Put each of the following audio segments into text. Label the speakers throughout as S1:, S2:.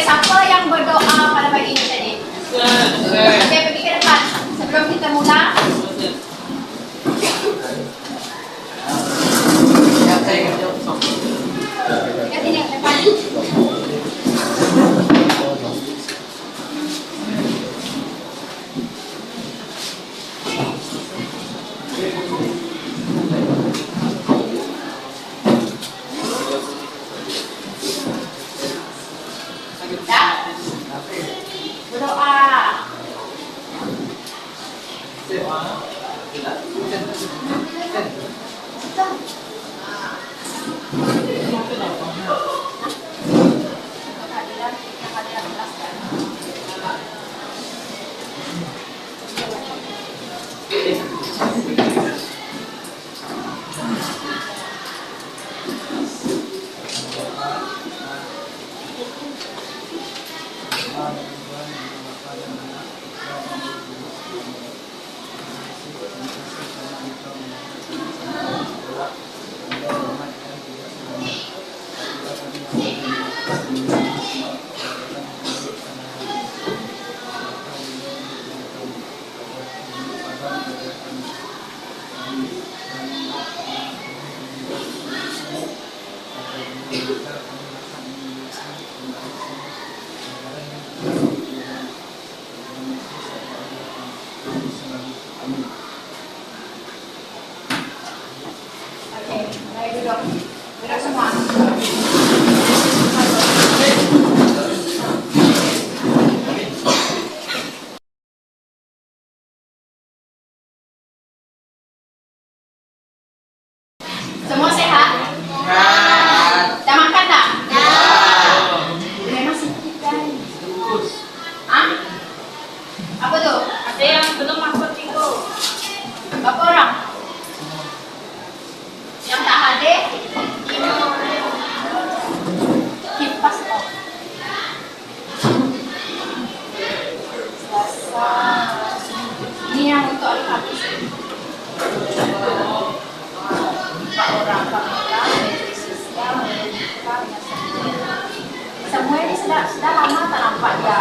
S1: siapa yang berdoa pada pagi ini tadi? Okey, pergi ke depan. Sebelum kita mula. Ke sini, depan. Berdoa. Okey, mari duduk. Duduk semua. Semua sehat? Dah makan tak? Memang sikit kan? Hah? Apa tu?
S2: Ada yang belum masuk tiga.
S1: Berapa orang? Yang tak hadir? Kipas off. Ini yang untuk hari habis. 4 orang, 4 orang. Menteri Sosial, semua ini sudah lama tak nampak dia.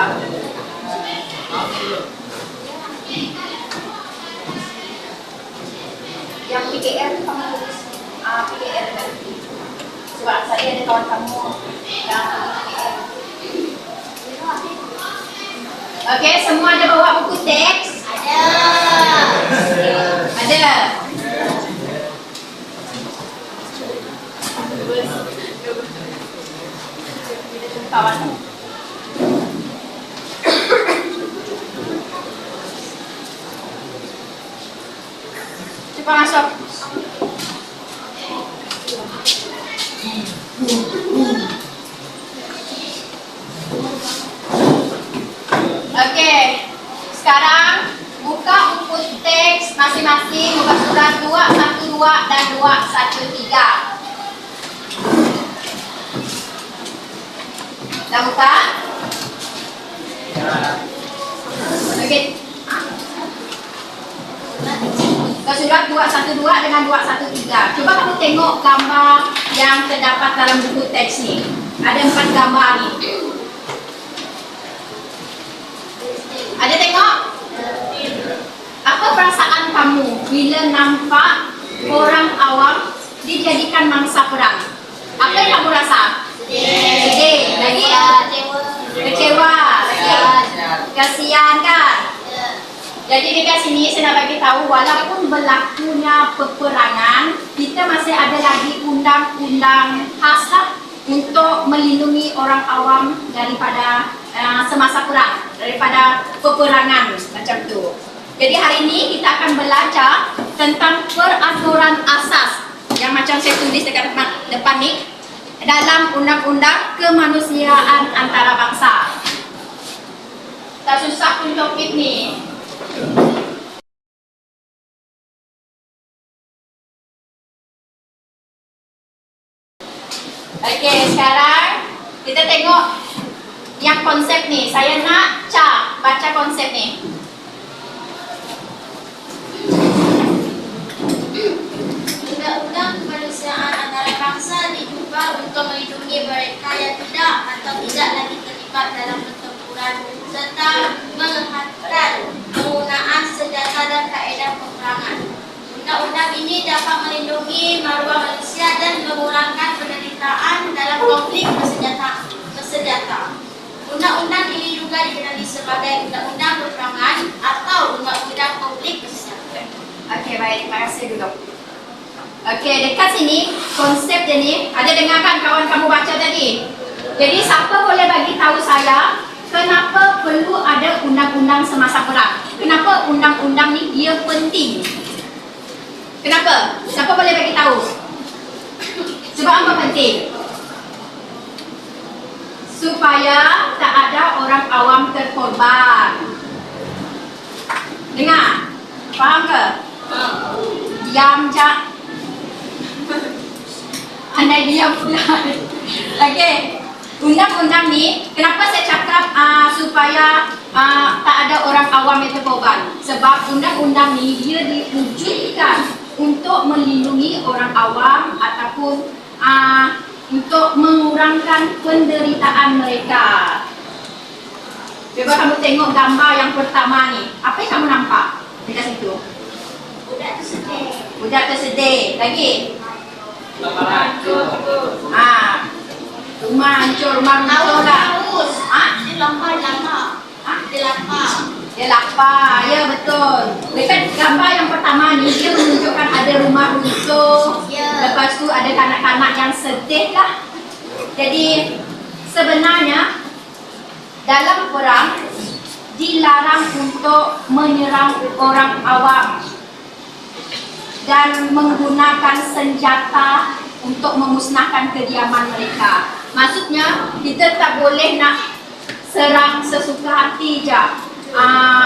S1: Yang PKR tu kamu tulis PKR kan? Sebab saya ada kawan kamu yang PKR. Okey, semua ada bawa buku teks? Ada. Kawan. Cepat masuk. Okey. Sekarang buka buku teks masing-masing muka surat 212 dan 213. Dah buka? Okey. Muka surat 212 dengan 213. Cuba kamu tengok gambar yang terdapat dalam buku teks ni. Ada 4 gambar ni. Ada tengok? Apa perasaan kamu bila nampak orang awam dijadikan mangsa perang? Apa yang kamu rasa? Sedih. Lagi? Kecewa. Lagi? Kasihan kan? Jadi dekat sini saya nak bagi tahu, walaupun berlakunya peperangan, kita masih ada lagi undang-undang khas untuk melindungi orang awam daripada semasa perang, daripada peperangan macam tu. Jadi hari ini kita akan belajar tentang peraturan asas yang macam saya tulis dekat depan ni dalam undang-undang kemanusiaan antarabangsa. Tak susah pun topik ni. Okey, sekarang kita tengok yang konsep ni. Saya nak baca konsep ni.
S2: Undang-undang kemanusiaan antarabangsa diubah untuk melindungi mereka yang tidak atau tidak lagi terlibat terlibat dalam pertempuran serta menghantar penggunaan senjata dan kaedah peperangan. Undang-undang ini dapat melindungi maruah manusia dan mengurangkan penderitaan dalam konflik bersenjata. Undang-undang ini juga dikenali sebagai undang-undang peperangan atau undang-undang konflik bersenjata.
S1: Okey, baik. Terima kasih dulu. Okey, dekat sini konsep dia ni ada dengarkan kawan kamu baca tadi. Jadi siapa boleh bagi tahu saya kenapa perlu ada undang-undang semasa perang? Kenapa undang-undang ni dia penting? Kenapa? Siapa boleh bagi tahu? Sebab apa penting? Supaya tak ada orang awam terkorban. Dengar? Faham ke? Diam je. Andai diam pula. Okey. Undang-undang ni, kenapa saya cakap supaya tak ada orang awam yang terkorban? Sebab undang-undang ni dia diwujudkan untuk melindungi orang awam ataupun untuk mengurangkan penderitaan mereka. Cuba kamu tengok gambar yang pertama ni. Apa yang kamu nampak dekat situ?
S2: Budak tersedih.
S1: Budak tersedih. Lagi? Rumah hancur, rumah runtuh lah.
S2: Haus. Dia lapar.
S1: Dia lapar, ya betul. Dekat gambar yang pertama ni dia menunjukkan ada rumah runtuh.
S2: Ya.
S1: Lepas tu ada kanak-kanak yang sedih lah. Jadi sebenarnya dalam perang dilarang untuk menyerang orang awam dan menggunakan senjata untuk memusnahkan kediaman mereka. Maksudnya kita tak boleh nak serang sesuka hati je.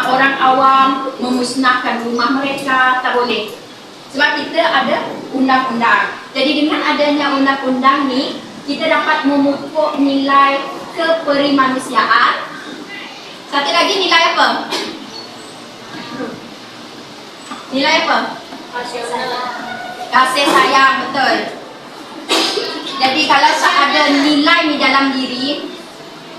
S1: Orang awam memusnahkan rumah mereka, tak boleh. Sebab kita ada undang-undang. Jadi dengan adanya undang-undang ni, kita dapat memupuk nilai keperimanusiaan. Satu lagi nilai apa? Nilai apa? Kasih sayang, betul. Jadi kalau tak ada nilai ni dalam diri,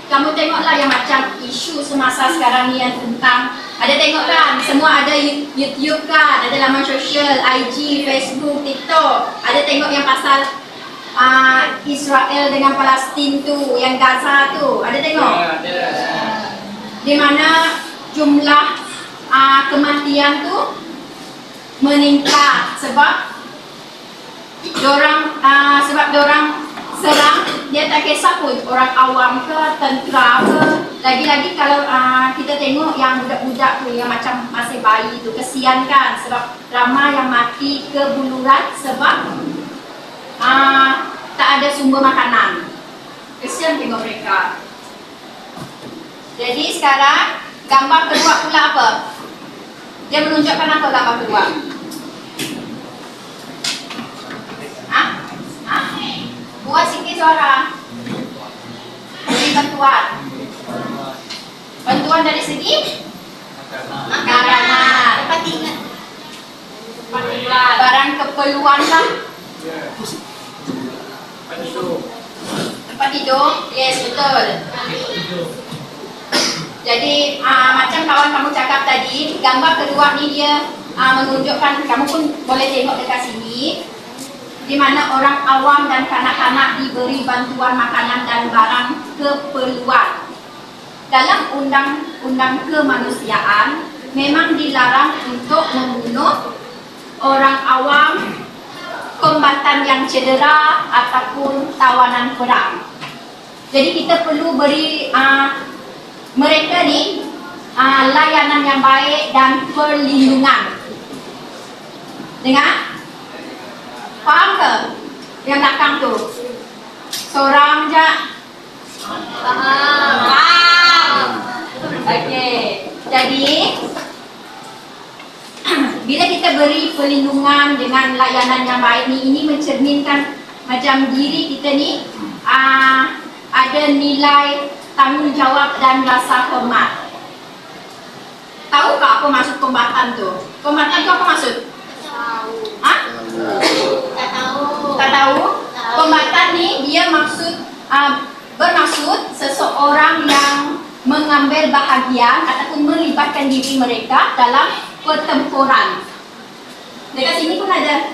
S1: kamu tengoklah yang macam isu semasa sekarang ni yang tentang, ada tengok kan, semua ada YouTube kan, ada laman sosial, IG, Facebook, TikTok. Ada tengok yang pasal Israel dengan Palestin tu, yang Gaza tu, ada tengok? Di mana jumlah kematian tu meningkat sebab dorang serang, dia tak kisah pun orang awam ke, tentera ke. Lagi-lagi kalau kita tengok yang budak-budak tu yang macam masih bayi tu, kesian kan, sebab ramai yang mati kebuluran sebab tak ada sumber makanan. Kesian tengok mereka. Jadi sekarang gambar kedua pula apa? Dia menunjukkan apa gambar kedua? Buat sikit suara. Beri bantuan. Bantuan dari segi makanan.
S2: Dapat ingat.
S1: Barang keperluan lah. Tempat tidur. Yes, betul. Jadi macam kawan kamu cakap tadi, gambar kedua ni dia menunjukkan, kamu pun boleh tengok dekat sini, di mana orang awam dan kanak-kanak diberi bantuan makanan dan barang keperluan. Dalam undang-undang kemanusiaan memang dilarang untuk membunuh orang awam, kombatan yang cedera ataupun tawanan perang. Jadi kita perlu beri mereka ni layanan yang baik dan perlindungan. Dengar? Faham ke? Yang belakang tu seorang je. Faham. Okey. Jadi bila kita beri perlindungan dengan layanan yang baik ni, ini mencerminkan macam diri kita ni ada nilai tanggungjawab dan rasa hormat. Tahukah apa maksud kombatan tu? Kombatan tu apa maksud?
S2: Tahu. Tak tahu.
S1: Tak tahu? Kombatan ni dia bermaksud seseorang seseorang yang mengambil bahagian ataupun melibatkan diri mereka dalam pertempuran. Dekat sini pun ada,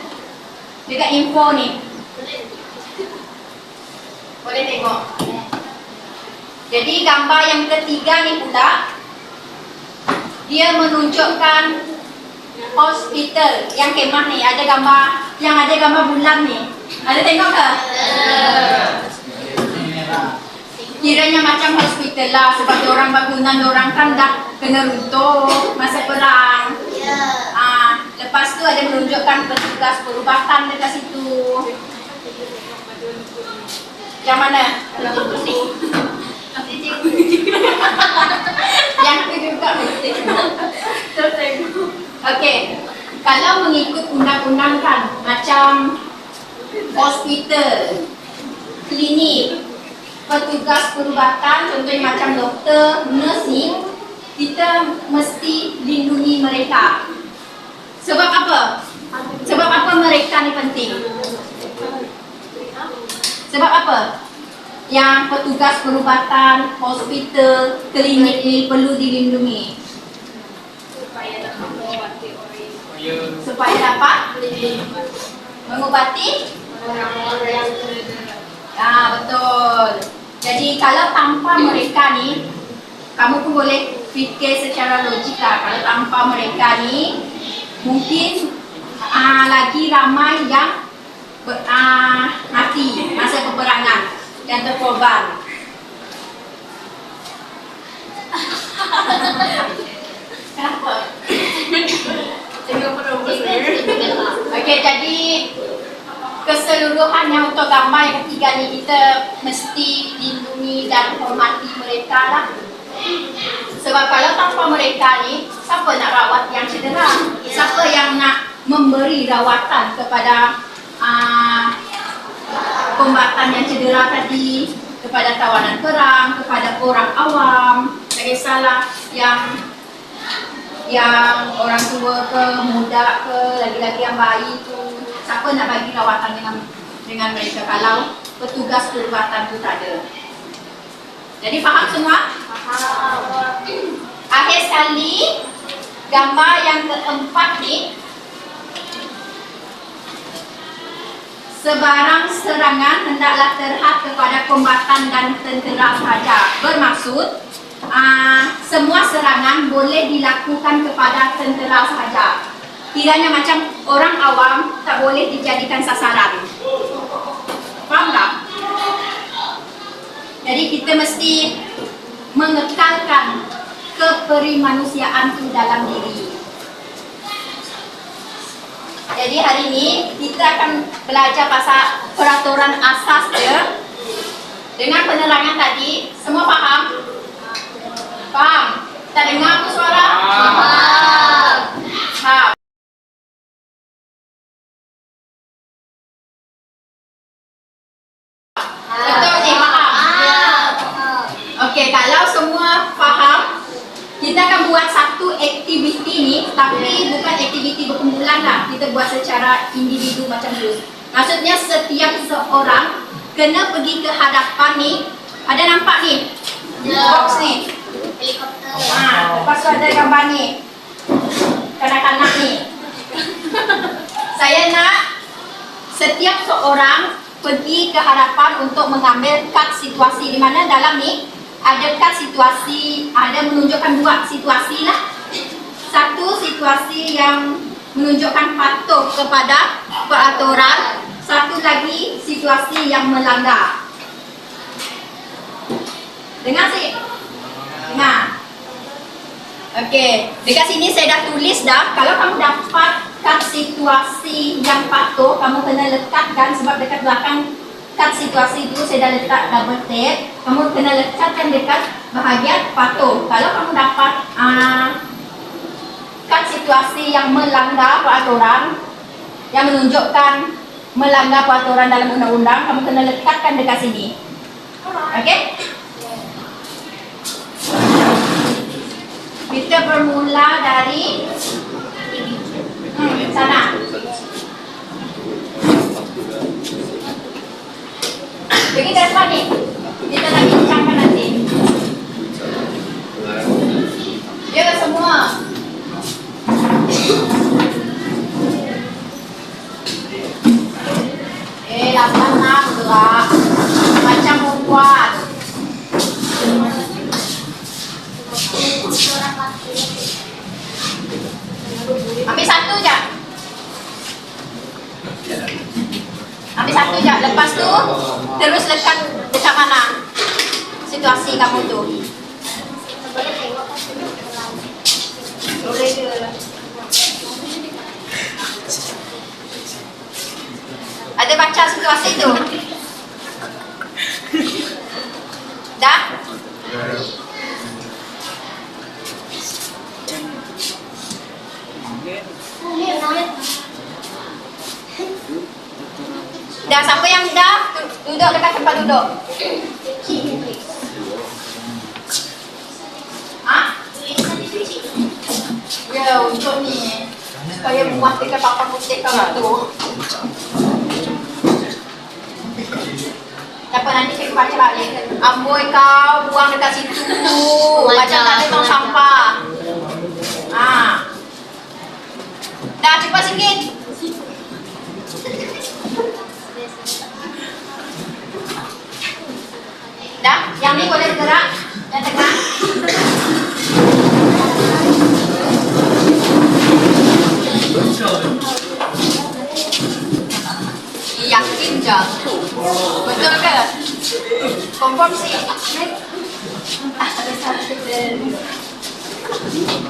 S1: dekat info ni. Boleh tengok. Jadi gambar yang ketiga ni pula, dia menunjukkan hospital yang kemah ni. Ada gambar, yang ada gambar bulan ni. Ada tengok ke? Kiranya macam hospital lah, sebab orang bangunan orang kan dah kena runtuh masa perang. Lepas tu ada menunjukkan petugas perubatan dekat situ. Yang mana? Yang tu juga okey. Kalau mengikut undang-undang kan, macam hospital, klinik, petugas perubatan, contohnya macam doktor, nursing, kita mesti lindungi mereka. Sebab apa? Sebab apa mereka ni penting? Sebab apa? Yang petugas perubatan, hospital, klinik ni perlu dilindungi. Supaya dapat mengobati orang-orang yang betul. Jadi kalau tanpa mereka ni, kamu pun boleh fikir secara logika. Kalau tanpa mereka ni, mungkin lagi ramai yang mati masa peperangan dan terkorban. Kenapa? Okey, jadi keseluruhannya untuk gambar yang ketiga ni, kita mesti lindungi dan hormati mereka lah. Sebab kalau tanpa mereka ni, siapa nak rawat yang cedera? Siapa yang nak memberi rawatan kepada kombatan yang cedera tadi, kepada tawanan perang, kepada orang awam, tak kisahlah yang orang tua ke, muda ke, lagi-lagi yang bayi tu, siapa nak bagi rawatan dengan mereka kalau petugas perubatan tu tak ada. Jadi faham semua? Faham. Akhir sekali, gambar yang keempat ni, sebarang serangan hendaklah terhad kepada kombatan dan tentera sahaja. Bermaksud, semua serangan boleh dilakukan kepada tentera sahaja. Kiranya macam orang awam tak boleh dijadikan sasaran. Faham tak? Jadi kita mesti mengekalkan keperimanusiaan itu dalam diri. Jadi hari ini kita akan belajar pasal peraturan asas dia. Dengan penerangan tadi, semua faham? Faham? Tak dengar apa suara? Faham. Faham. Betul ni, faham? Okey, kalau semua faham, kita akan buat satu aktiviti ni, tapi bukan aktiviti berkumpulan lah. Kita buat secara individu macam tu. Maksudnya setiap seorang kena pergi ke hadapan ni. Ada nampak ni? Box ni.
S2: Helikopter.
S1: Lepas tu ada gambar ni. Kanak-kanak ni. Saya nak setiap seorang pergi ke hadapan untuk mengambil kad situasi, di mana dalam ni ada kad situasi, ada menunjukkan dua situasi lah. Satu situasi yang menunjukkan patuh kepada peraturan, satu lagi situasi yang melanggar. Dengar sih? Dengar. Okey, dekat sini saya dah tulis dah. Kalau kamu dapat kad situasi yang patuh, kamu kena lekatkan, sebab dekat belakang kad situasi itu saya dah letak double tape. Kamu kena lekatkan dekat bahagian patuh. Kalau kamu dapat kad situasi yang melanggar peraturan, yang menunjukkan melanggar peraturan dalam undang-undang, kamu kena lekatkan dekat sini. Okey? Kita bermula dari sana. Pergi ke depan ni. Kita nak bincangkan nanti. Ambil satu je. Lepas tu terus dekat mana situasi kamu tu. Boleh je. Ada baca situasi tu? Dah? Dah, siapa yang dah? Duduk dekat tempat duduk. Hah? Ya, untuk ni supaya muat dekat papan putih kamu tu. Dapat nanti cikgu baca lagi. Amboi kau buang dekat situ. Macam tak ada tong sampah. Dah, cepat sikit. Dah, yang ni boleh bergerak. Yang tengah. Yakin je. Betul ke? Confirm sih. Ada satu dan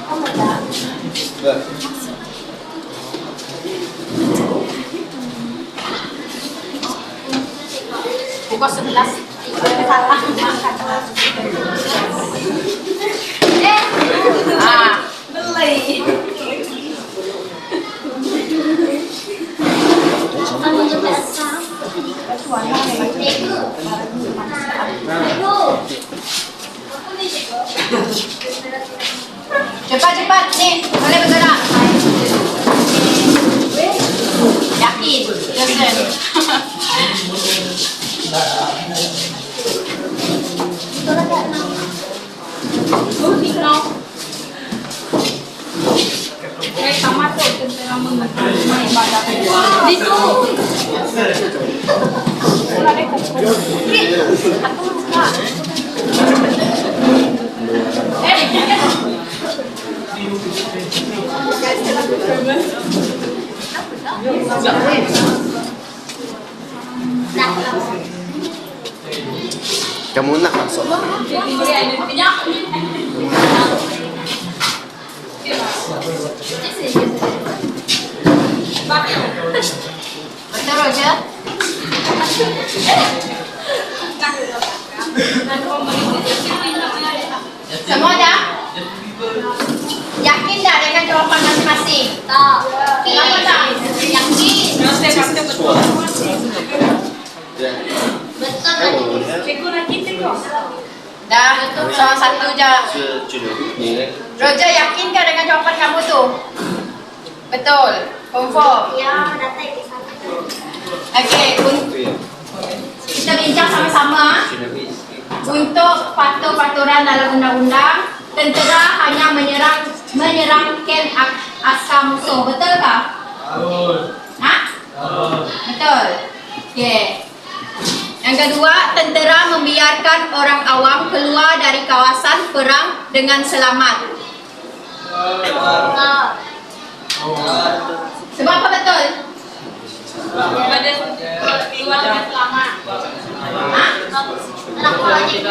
S1: kamu dah. Pukul 11. Salah makan. Beli. Cepat-cepat nih, boleh bergerak. Yakin, listen. Sama tu tentang mengenai ibadah di tu.
S3: Kamu nak masuk?
S1: Betul Roger? Semua dah? Yakin dah dengan jawapan masing-masing?
S2: Tak.
S1: Kenapa tak? Yakin?
S2: Betul lagi.
S1: Dah, salah satu je. Roger, yakinkah dengan jawapan kamu tu? Betul? Confirm?
S2: Ya, datang ke sana.
S1: Okey, kita bincang sama-sama. Untuk peraturan dalam undang-undang, tentera hanya menyerang kem askar musuh. Betulkah? Ha? Betul. Okey. Yang kedua, tentera membiarkan orang awam keluar dari kawasan perang dengan selamat.
S2: Tak.
S1: Sebab apa betul?
S2: Keluar dengan selamat.
S1: Ha?
S2: Kenapa lagi?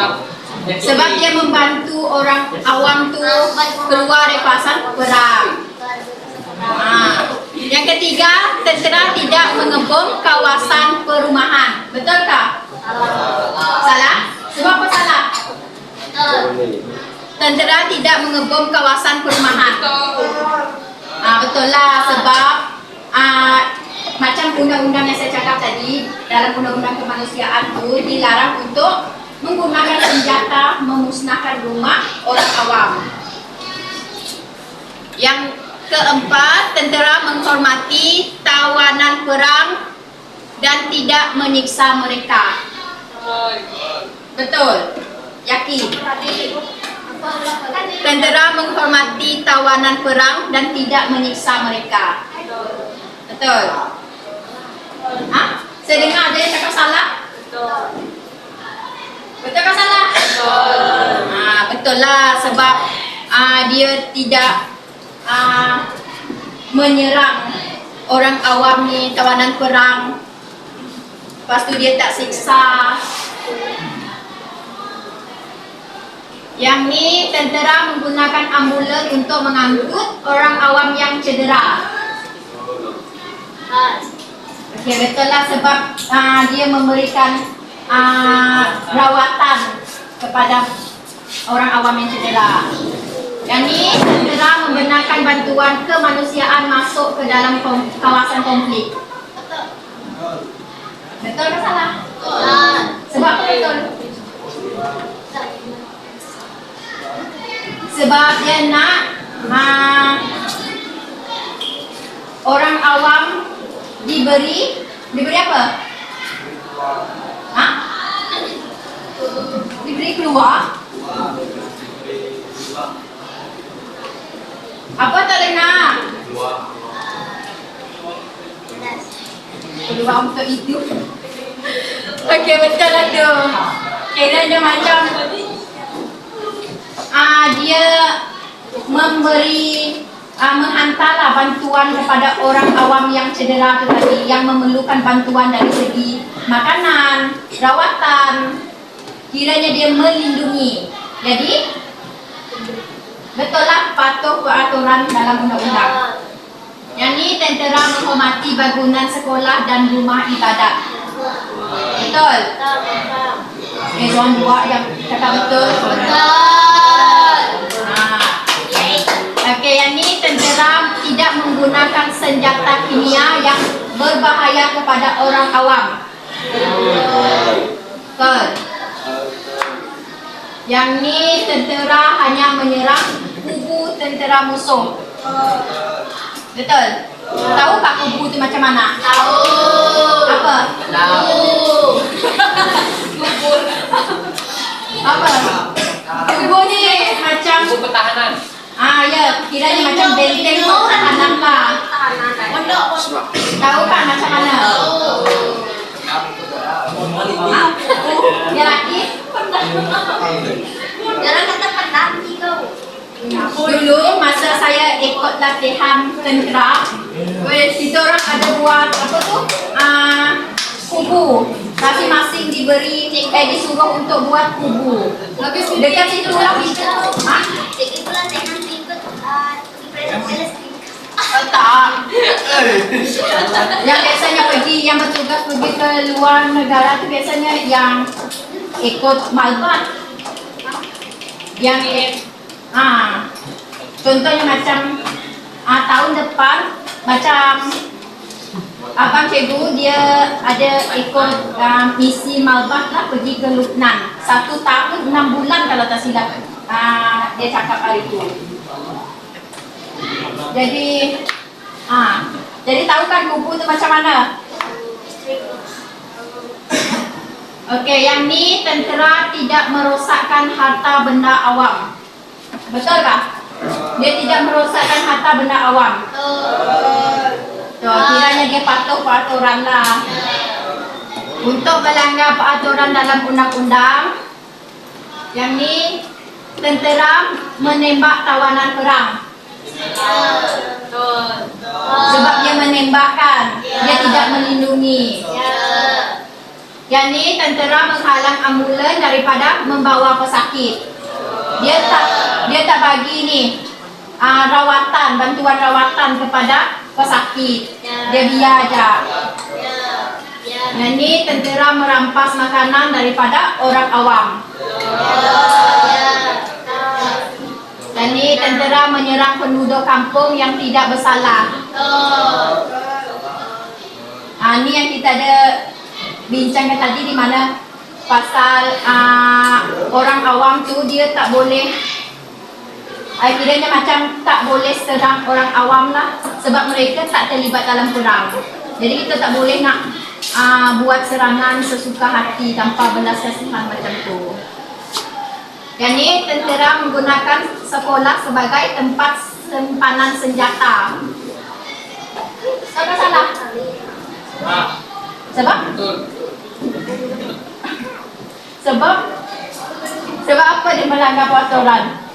S1: Sebab dia membantu orang awam tu keluar dari kawasan perang. Yang ketiga, tentera tidak mengebom kawasan perumahan. Betulkah? Salah? Sebab apa salah? Tentera tidak mengebom kawasan perumahan. Betul lah, sebab macam undang-undang yang saya cakap tadi, dalam undang-undang kemanusiaan itu dilarang untuk menggunakan senjata memusnahkan rumah orang awam. Yang keempat, tentera menghormati tawanan perang dan tidak menyiksa mereka. Betul? Yakin? Tentera menghormati tawanan perang dan tidak menyiksa mereka. Betul? Ha? Saya dengar ada yang cakap salah? Betul ke salah? Betul lah, sebab dia tidak menyerang orang awam ni, tawanan perang. Lepas tu dia tak siksa. Yang ni tentera menggunakan ambulan untuk mengangkut orang awam yang cedera. Okey, betul lah sebab dia memberikan rawatan kepada orang awam yang cedera. Yang ni tentera membenarkan bantuan kemanusiaan masuk ke dalam kawasan konflik. Betul ke salah? Sebab apa betul? Sebab dia nak orang awam diberi apa? Diberi keluar. Apa tak dengar? Keluar untuk itu. Okey, betul lah tu. Kiranya macam dia memberi menghantarlah bantuan kepada orang awam yang cedera tu tadi, yang memerlukan bantuan dari segi makanan, rawatan. Kiranya dia melindungi. Jadi betul lah patuh peraturan dalam undang-undang. Yang ni tentera menghormati bangunan sekolah dan rumah ibadat. Betul? Tuan buat yang cakap betul? Okey, yang ni tentera tidak menggunakan senjata kimia yang berbahaya kepada orang awam. Betul? Yang ni tentera hanya menyerang kubu tentera musuh. Betul? Tahu tak kubu tu macam mana?
S2: Tahu.
S1: Apa?
S2: Tahu.
S1: Apa? Kubu ni macam
S3: Kubu pertahanan.
S1: Ya, kiranya macam benteng pertahanan lah. Tahu kan macam mana? Dia laki?
S2: Jangan kata penanti kau.
S1: Dulu masa saya ikut latihan tentera, kita orang ada buat apa tu? Kubu. Masing-masing disuruh untuk buat kubu. Dekat situ lah kita.
S2: Jadi pulang dengan tingkat presiden.
S1: Tak. Yang biasanya yang bertugas pergi ke luar negara tu biasanya yang ikut malbat. Yang contohnya macam tahun depan macam abang cikgu dia ada ikut misi malbat lah pergi ke Lubnan 1 tahun 6 bulan kalau tak silap. Dia cakap hari itu. Jadi tahu kan kubu tu macam mana? Okey, yang ni tentera tidak merosakkan harta benda awam. Betul tak? Dia tidak merosakkan harta benda awam. Kiranya dia patuh peraturan lah. Untuk melanggar peraturan dalam undang-undang, yang ni tentera menembak tawanan perang. Sebab dia menembakkan, dia tidak melindungi. Yang ni tentera menghalang ambulan daripada membawa pesakit. Dia tak bagi ni bantuan rawatan kepada pesakit. Dia biar aja. Yang ni tentera merampas makanan daripada orang awam. Dan ni tentera menyerang penduduk kampung yang tidak bersalah. Ni yang kita ada bincangkan tadi di mana pasal orang awam tu dia tak boleh, kiranya macam tak boleh serang orang awam lah sebab mereka tak terlibat dalam perang. Jadi kita tak boleh nak buat serangan sesuka hati tanpa belas kasihan macam tu. Yang ni tentera menggunakan sekolah sebagai tempat simpanan senjata. Apa salah? Sebab? Sebab apa dia melanggar peraturan?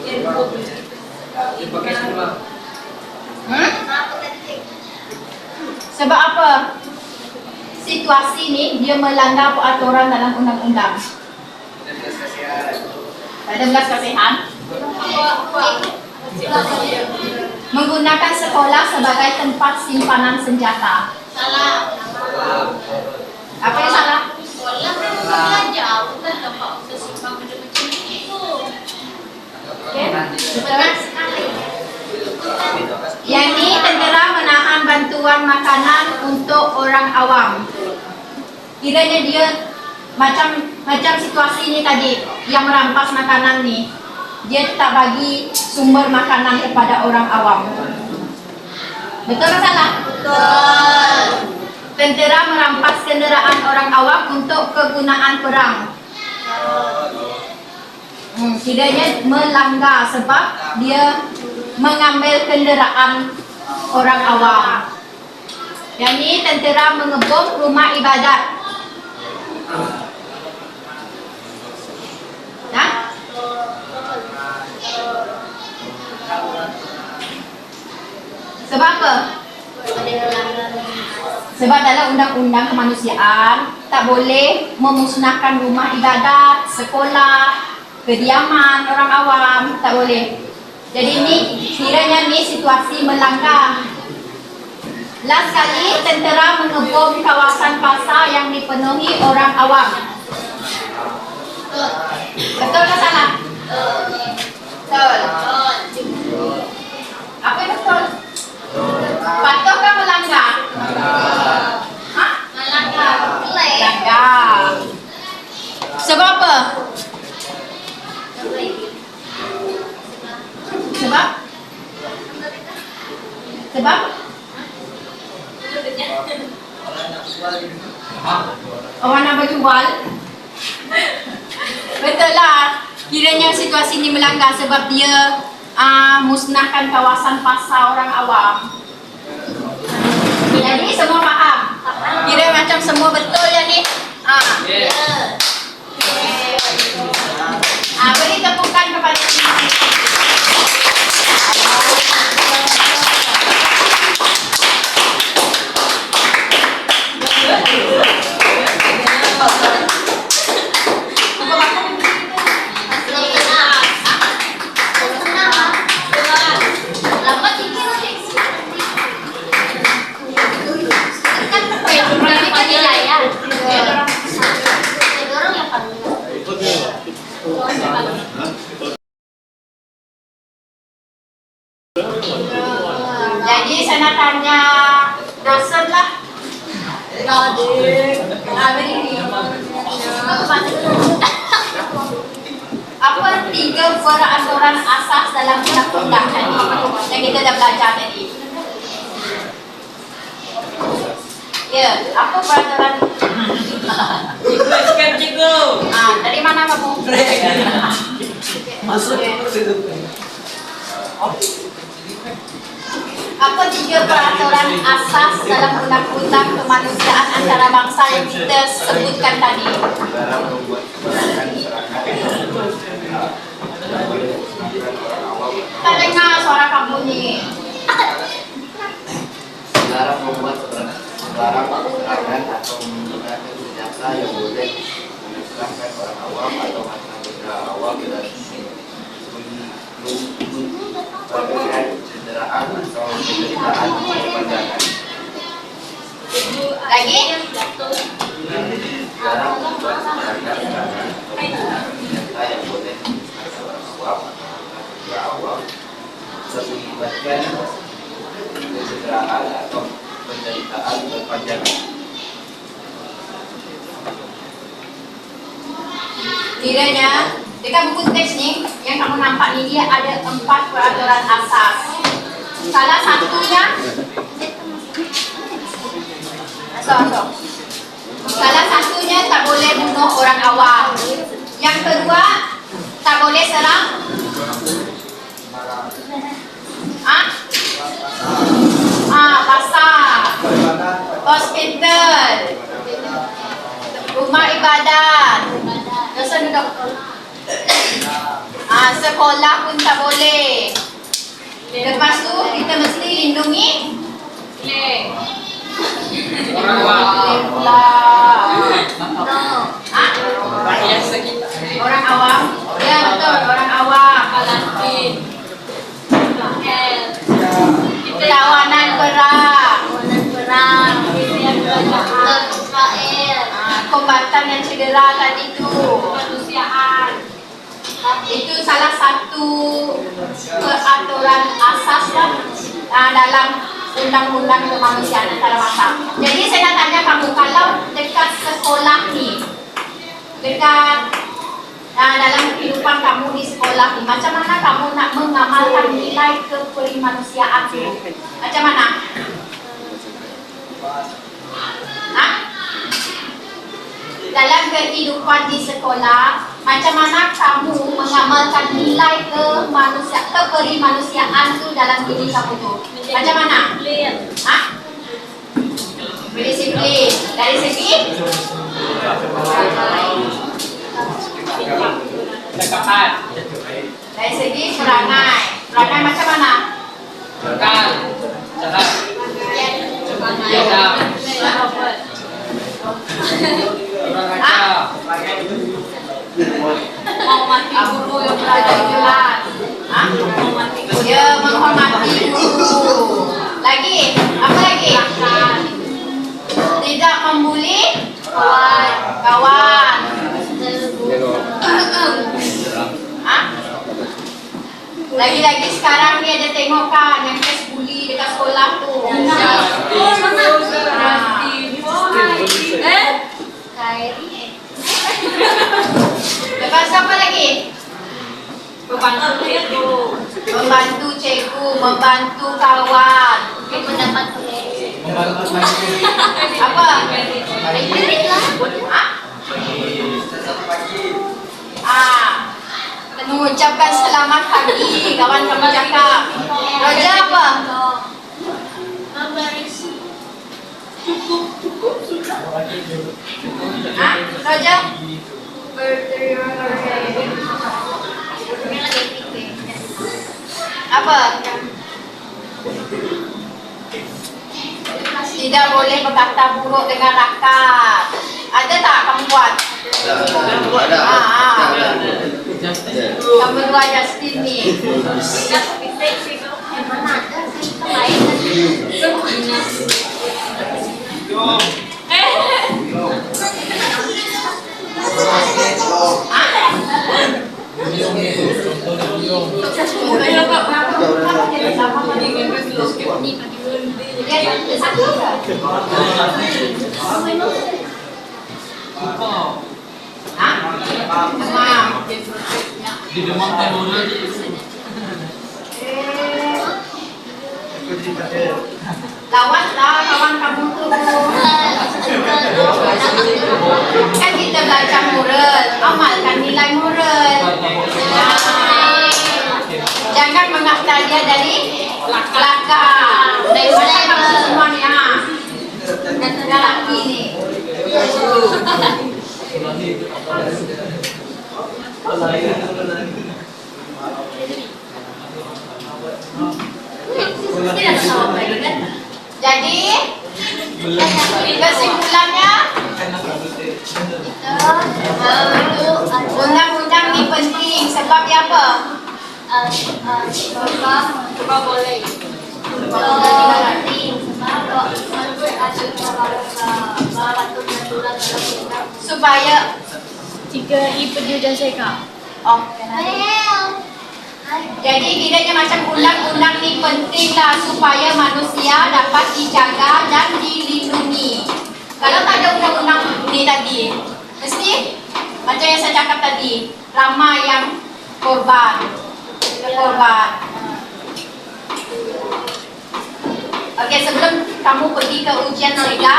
S3: Dia pakai sekolah.
S1: Sebab apa? situasi nih dia melanggar peraturan dalam undang-undang? Ada belas kasihan. Menggunakan sekolah sebagai tempat simpanan senjata.
S2: Salah.
S1: Apa yang salah?
S2: Sekolah kan belajar, bukan tempat untuk simpan benda-benda itu. Benar sekali.
S1: Yang ini tentera menahan bantuan makanan untuk orang awam. Kiranya dia macam situasi ini tadi yang merampas makanan nih. Dia tak bagi sumber makanan kepada orang awam. Betul atau salah?
S2: Betul.
S1: Tentera merampas kenderaan orang awam untuk kegunaan perang. Kiranya melanggar sebab dia mengambil kenderaan orang awam. Yang ini tentera mengebom rumah ibadat. Nah, sebab apa? Sebab dalam undang-undang kemanusiaan tak boleh memusnahkan rumah ibadat, sekolah, kediaman orang awam, tak boleh. Jadi ini kiranya ni situasi melanggar. Last kali tentera mengebom kawasan pasar yang dipenuhi orang awam. Betul atau salah? Betul. Apa yang betul? Patutkah melanggar? Hah?
S2: Melanggar.
S1: Melanggar. Sebab apa? Sebab? Sebab? Orang nak berjual. Betul lah. Kiranya situasi ini melanggar sebab dia musnahkan kawasan pasar orang awam. Jadi semua faham? Kira macam semua betul ya ni? Beri tepukan kepada kita. Jadi saya nak tanya dosen lah. Apa 3 peraturan asas dalam undang-undang tadi yang kita dah belajar tadi? Ya, apa peraturan?
S3: Cikgu.
S1: Dari mana kamu?
S3: Masuk.
S1: Apa 3 peraturan asas dalam undang-undang kemanusiaan antara bangsa yang kita sebutkan tadi? Tak dengar suara kamu ni.
S4: Dilarang membuat sebarang serangan atau menggunakan senjata yang boleh menyerangkan orang awam atau makanan benda awam dan memberikan cederaan atau penderitaan kepada
S1: Lagi?
S4: dilarang membuat serangan atau menggunakan senjata yang boleh menyerangkan orang awam atau makanan benda awam mengakibatkan kecederaan atau penderitaan berpanjangan.
S1: Kiranya dekat buku teks ni yang kamu nampak ni dia ada 4 peraturan asas. Salah satunya salah satunya tak boleh bunuh orang awam. Yang kedua tak boleh serang pasar, hospital, rumah ibadat, dosen duduk. Sekolah pun tak boleh. Lepas tu kita mesti lindungi orang awam. pula. Hah? Orang awam? Ya betul, orang awam. Kawanan perang. Kombatan yang cedera tadi itu. Kemanusiaan. Itu salah satu peraturan asas dalam undang-undang kemanusiaan antarabangsa. Jadi saya nak tanya kamu, kalau dekat sekolah ni, dekat dalam kehidupan kamu di sekolah ni, macam mana kamu nak mengamalkan nilai keperimanusiaan tu? Macam mana? Hah? Dalam kehidupan di sekolah, macam mana kamu mengamalkan nilai keperimanusiaan tu dalam diri kamu tu? Macam mana? Hah? Berdisiplin. Dari segi? Dari segi perangai. Perangai macam mana? Menghormati guru yang belajar jelas. Dia menghormati guru. Lagi? Apa lagi? Tidak membuli kawan. Lagi-lagi sekarang ni ada tengok kan yang kes bully dekat sekolah tu. Lepas apa lagi? Membantu cikgu, membantu kawan. Apa? Mengucapkan selamat pagi, kawan kamu cakap. Roja apa? Roja? Apa? Tidak boleh berkata buruk dengan rakan. Ada tak kamu buat?
S4: Ada.
S1: Kamu dua Justin ni.
S3: Di Demam Timur.
S1: Lawanlah kawan kamu tu. Kan kita belajar moral, amalkan nilai moral. Jangan mengata dia dari belakang. Daripada kamu semuanya. Lelaki ni. Jadi kesimpulannya, undang-undang ni penting sebab apa?
S2: Sebab boleh.
S1: Supaya
S5: Jika i dan seka.
S1: oh, jadi kiranya macam undang-undang ni penting lah supaya manusia dapat dijaga dan dilindungi. Kalau tak ada undang-undang ni tadi, mesti macam yang saya cakap tadi, ramai yang korban. Okey, sebelum kamu pergi ke ujian SEGA,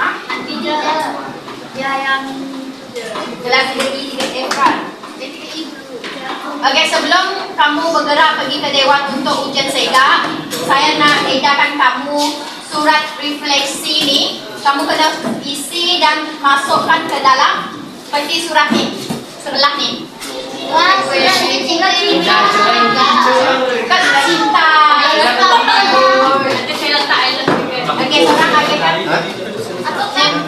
S2: Nanti dia yang
S1: kelas 3E, 3F kan? Okey, sebelum kamu bergerak pergi ke Dewan untuk ujian SEGA, saya nak edarkan kamu surat refleksi ni. Kamu kena isi dan masukkan ke dalam peti surat ni, sebelah ni.
S2: Wah, sudah cinta.
S1: Bukan cinta.
S5: Nanti saya letak
S1: Okey, seorang lagi kan?
S2: Atau kan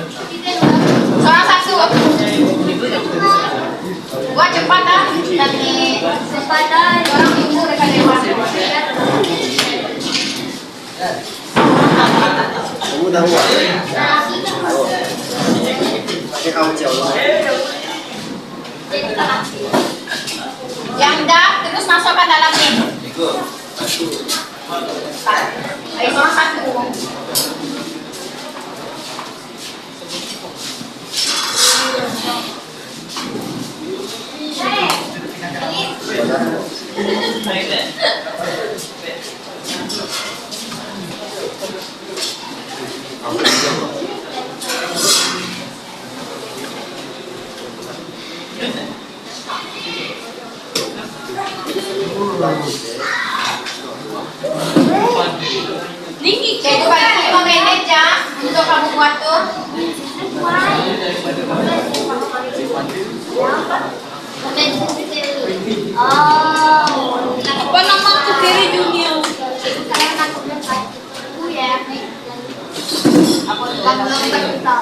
S3: Kamu tahu nggak? Tahu. Ini kamu jauh.
S1: Yang dah terus masukkan dalam ni. Ayo sama satu. Jadi bagi 5 minit ya untuk kamu buat tuh.
S5: Apa nama aku Kiri Junior?
S1: Aku juga belum berita.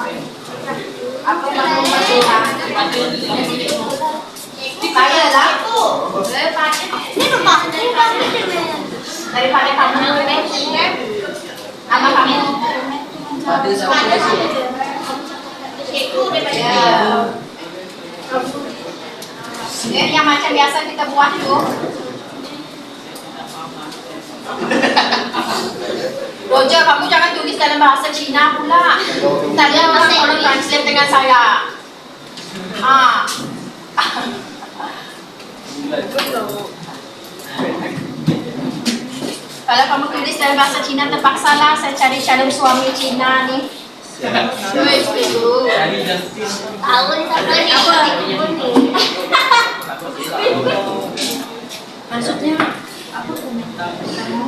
S1: Aku belum berita. Kaya lah. Daripada kamu nama kamu. Ya, yang macam biasa kita buat tuh. Roger, kamu jangan tulis dalam bahasa Cina pula. Tadi orang tolong translate dengan saya. Kalau kamu tulis dalam bahasa Cina terpaksalah saya cari calon suami Cina nih. Maksudnya apa komentar kamu?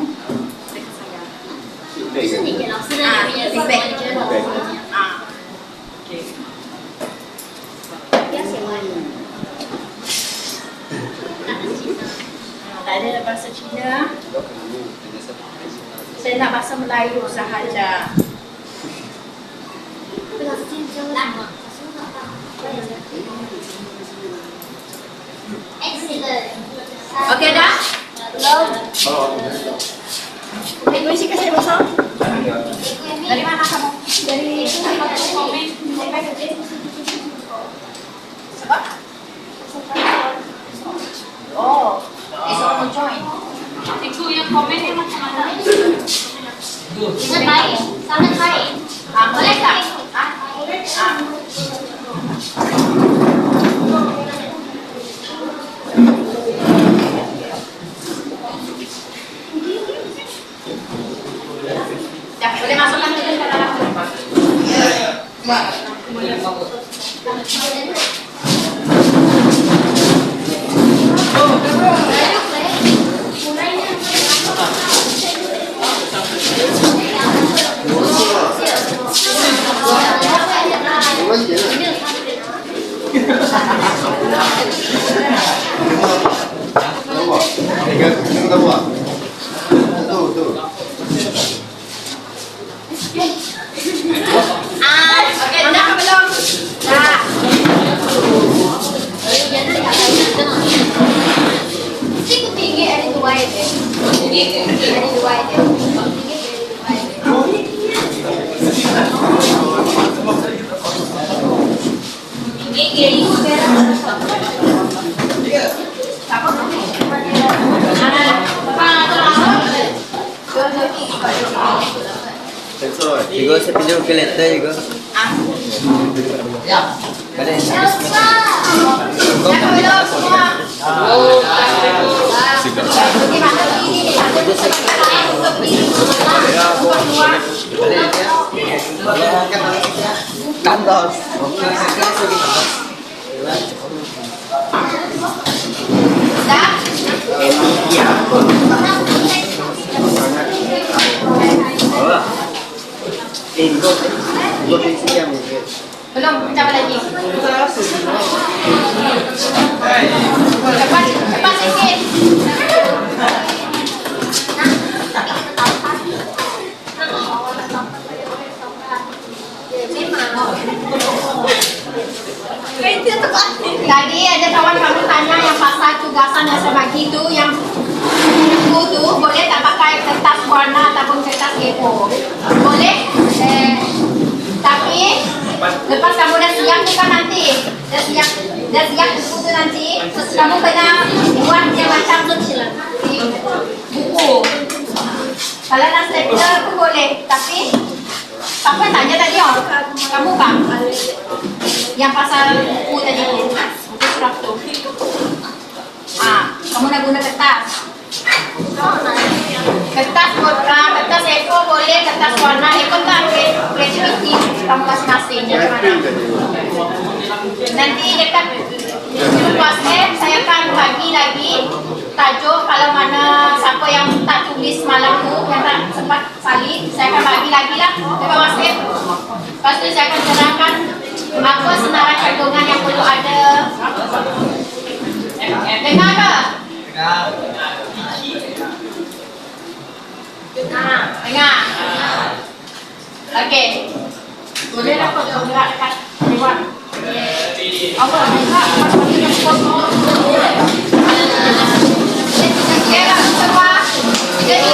S1: Tak ada bahasa Cina. Saya nak bahasa Melayu sahaja. Okey dah? Belum sih kasih bahasa. Dari mana kamu? Dari komen. Sebab? Oh, esok mau join.
S5: Ikut yang komen yang macam mana?
S2: Sangat baik, sangat baik.
S1: Boleh tak? Ya, boleh masukkan dulu ke dalam. Okey, dah ke belum? Dah. Siku tinggi ada dua itu. Ada dua itu.
S3: Juga saya pinjam kalender juga. Balik.
S1: Dah ke belum semua? Gimana ini?
S3: Kantor.
S1: Dah?
S3: Iya. Dua prinsip yang mungkin.
S1: Belum, coba lagi. Cepat, cepat sikit. Tadi ada kawan kamu tanya yang pasal tugasan dan sebagainya itu yang buku tu boleh tak pakai kertas warna ataupun kertas A4. Boleh? Tapi lepas kamu dah siap tu kan nanti, dah siap buku tu nanti, terus kamu kena buat yang macam buku. Kalau nak stapler tu boleh, tapi siapa yang tanya tadi oh? Kamu kan? Yang pasal buku tadi tu, buku surat tu. Kamu nak guna kertas. Kertas A4 boleh, kertas warna A4 kan kreativiti kamu masing-masing. Jadi mana? Nanti dekat WhatsApp saya akan bagi lagi tajuk kalau mana siapa yang tak tulis malam tu yang tak sempat salin, saya akan bagi lagi lah dekat WhatsApp. Lepas tu saya akan terangkan apa senarai kandungan yang perlu ada. Dengar ke? Dengar. Okey. Boleh lah kau gerak dekat lewat. Apa? Jadi